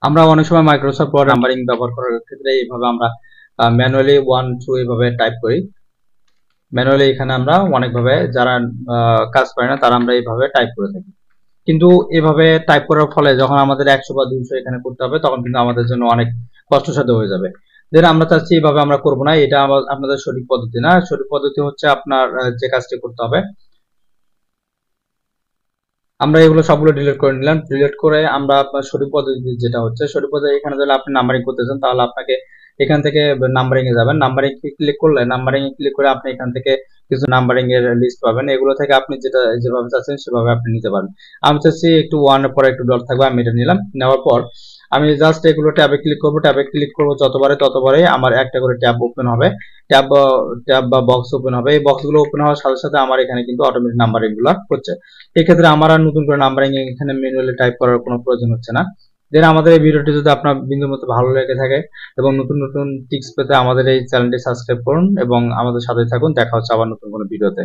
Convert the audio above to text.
আমরা অনেক সময় মাইক্রোসফট ওয়ার্ড নাম্বারিং ব্যবহার করার ক্ষেত্রে এইভাবে আমরা ম্যানুয়ালি 1 2 এইভাবে টাইপ করি। ম্যানুয়ালি এখানে আমরা অনেকভাবে যারা কাজ করে না তারা আমরা এইভাবে টাইপ করে থাকি। কিন্তু এভাবে টাইপ করার ফলে যখন আমাদের 100 বা 200 এখানে করতে হবে তখন কিন্তু আমাদের জন্য অনেক কষ্টসাধ্য হয়ে যাবে। দেন আমরা চাচ্ছি এইভাবে আমরা করব না, এটা আপনাদের সঠিক পদ্ধতি না। সঠিক পদ্ধতি হচ্ছে আপনার যে কাজটি করতে হবে, আমরা এগুলো সবগুলো ডিলিট করে নিলাম। ডিলিট করে আমরা আপনার সঠিক পদ্ধতি যেটা হচ্ছে, সঠিক পদ্ধতি এখানে যদি আপনি নাম্বারিং করতে চান তাহলে আপনাকে এখান থেকে নাম্বারিং এ যাবেন। নাম্বারিং ক্লিক করলে নাম্বারিং এ ক্লিক করে আপনি এখান থেকে কিছু নাম্বারিং এর লিস্ট পাবেন। এগুলো থেকে আপনি যেটা যেভাবে চাচ্ছেন সেভাবে আপনি নিতে পারেন। আমি চাচ্ছি একটু ওয়ান এর পরে একটু ডট থাকবে, আমি এটা নিলাম। নেওয়ার পর আমি জাস্ট এগুলো ট্যাবে ক্লিক করব। ট্যাবে ক্লিক করব ততবারে আমার একটা করে ট্যাব ওপেন হবে। ট্যাব ট্যাব বা বক্স ওপেন হবে। এই বক্সগুলো ওপেন হওয়ার সাথে সাথে আমার এখানে কিন্তু অটোমেটিক নাম্বারিং গুলো হচ্ছে। এক্ষেত্রে আমার আর নতুন করে নাম্বারিং এখানে ম্যানুয়ালি টাইপ করার কোনো প্রয়োজন হচ্ছে না। দেন আমাদের এই ভিডিওটি যদি আপনার বিন্দুর মতো ভালো লেগে থাকে এবং নতুন নতুন টিপস পেতে আমাদের এই চ্যানেলটি সাবস্ক্রাইব করুন এবং আমাদের সাথে থাকুন। দেখা হচ্ছে আবার নতুন কোনো ভিডিওতে।